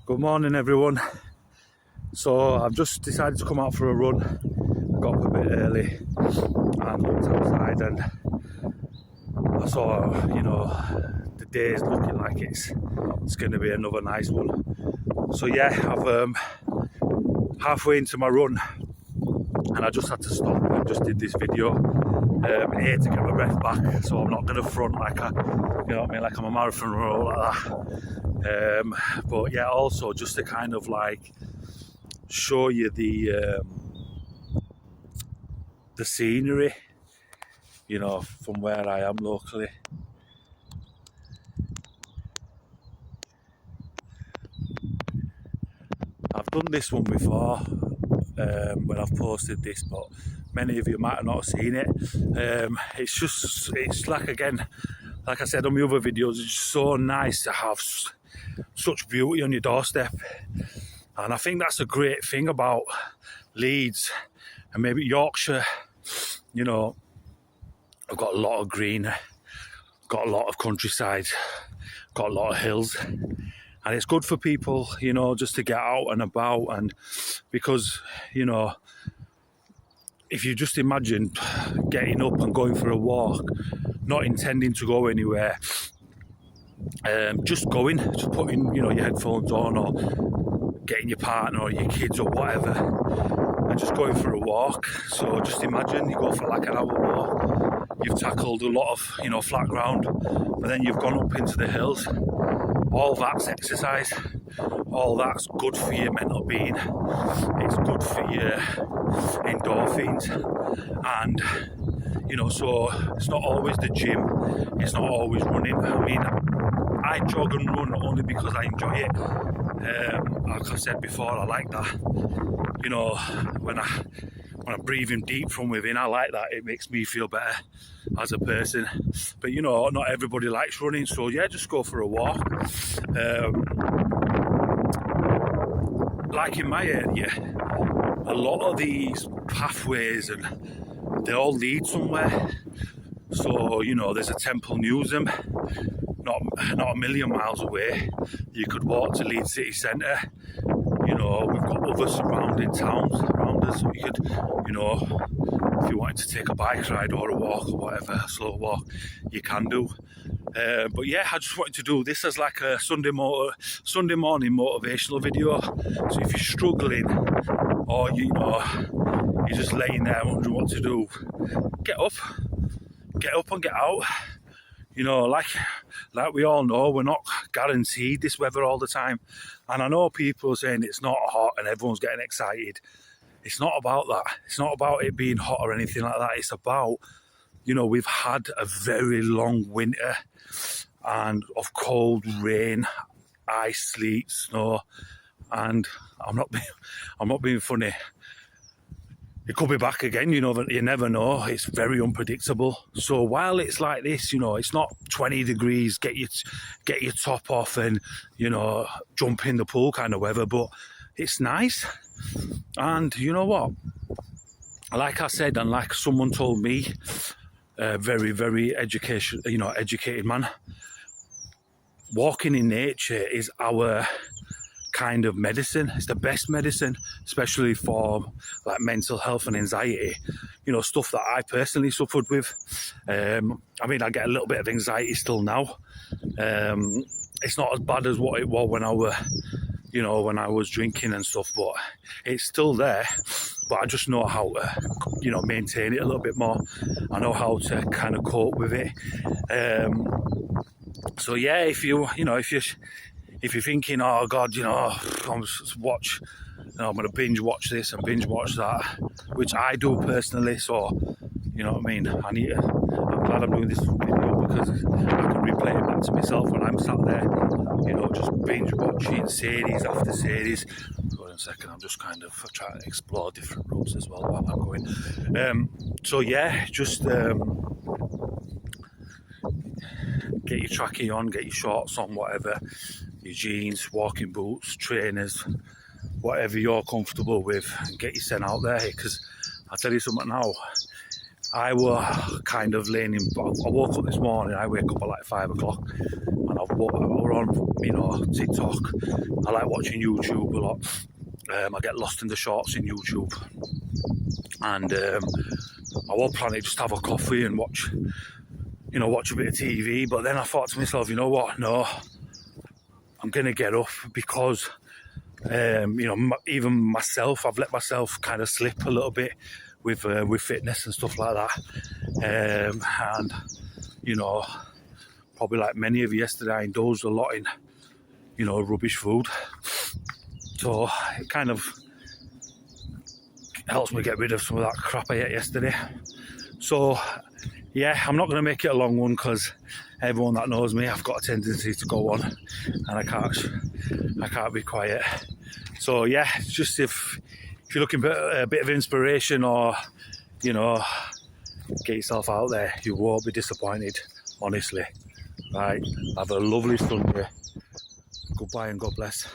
Good morning everyone. So I've just decided to come out for a run. I got up a bit early and looked outside and I saw, the day is looking like it's going to be another nice one. So yeah, I've halfway into my run and I just had to stop and just did this video here to get my breath back. So I'm not going to front like like I'm a marathon runner or like that. But yeah, also just to kind of like show you the scenery, from where I am locally. I've done this one before when I've posted this, but many of you might have not seen it. It's like, again, like I said on my other videos, it's just so nice to have such beauty on your doorstep. And I think that's a great thing about Leeds and maybe Yorkshire. I've got a lot of green, got a lot of countryside, got a lot of hills. And it's good for people, just to get out and about. And because, if you just imagine getting up and going for a walk, not intending to go anywhere, just putting, your headphones on or getting your partner or your kids or whatever, and just going for a walk. So just imagine you go for like an hour walk, you've tackled a lot of, flat ground, but then you've gone up into the hills. All that's exercise, all that's good for your mental being, it's good for your endorphins, and so it's not always the gym, it's not always running. I mean, I jog and run only because I enjoy it. Like I said before, I like that, when I'm breathing deep from within, I like that. It makes me feel better as a person. But not everybody likes running, so yeah, just go for a walk. Like in my area, a lot of these pathways and they all lead somewhere. So there's a Temple Newsham, not a million miles away. You could walk to Leeds city centre. We've got other surrounding towns around us, so you could, if you wanted to take a bike ride or a walk or whatever, a slow walk, you can do. But yeah, I just wanted to do this as like a Sunday morning motivational video. So if you're struggling or you're just laying there wondering what to do, get up and get out. Like we all know, we're not guaranteed this weather all the time. And I know people are saying it's not hot and everyone's getting excited. It's not about that. It's not about it being hot or anything like that. It's about, we've had a very long winter and of cold rain, ice, sleet, snow. And I'm not being funny. It could be back again, you never know. It's very unpredictable. So while it's like this, it's not 20 degrees, get your top off and, jump in the pool kind of weather, but it's nice. And you know what? Like I said, and like someone told me, very, very educated man, walking in nature is our kind of medicine. It's the best medicine, especially for like mental health and anxiety, stuff that I personally suffered with. I get a little bit of anxiety still now. It's not as bad as what it was when I was drinking and stuff, but it's still there. But I just know how to maintain it a little bit more. I know how to kind of cope with it. So yeah, if you're thinking, oh God, I'm going to binge watch this and binge watch that, which I do personally. So, I'm glad I'm doing this video because I can replay it back to myself when I'm sat there, just binge watching series after series. Hold on a second, I'm just kind of trying to explore different routes as well while I'm going. So yeah, just get your trackie on, get your shorts on, whatever, your jeans, walking boots, trainers, whatever you're comfortable with, and get your sent out there. Because I'll tell you something now, I were kind of laying in. I woke up this morning. I wake up at like 5 o'clock, and I were on, TikTok. I like watching YouTube a lot. I get lost in the shorts in YouTube, and I was planning just to have a coffee and watch a bit of TV. But then I thought to myself, you know what? No, I'm gonna get up because, even myself, I've let myself kind of slip a little bit with fitness and stuff like that, and probably like many of you yesterday, I indulged a lot in rubbish food, so it kind of helps me get rid of some of that crap I ate yesterday. So yeah, I'm not going to make it a long one because everyone that knows me, I've got a tendency to go on, and I can't be quiet. So yeah, just if you're looking for a bit of inspiration, or get yourself out there, you won't be disappointed, honestly. Right, have a lovely Sunday. Goodbye and God bless.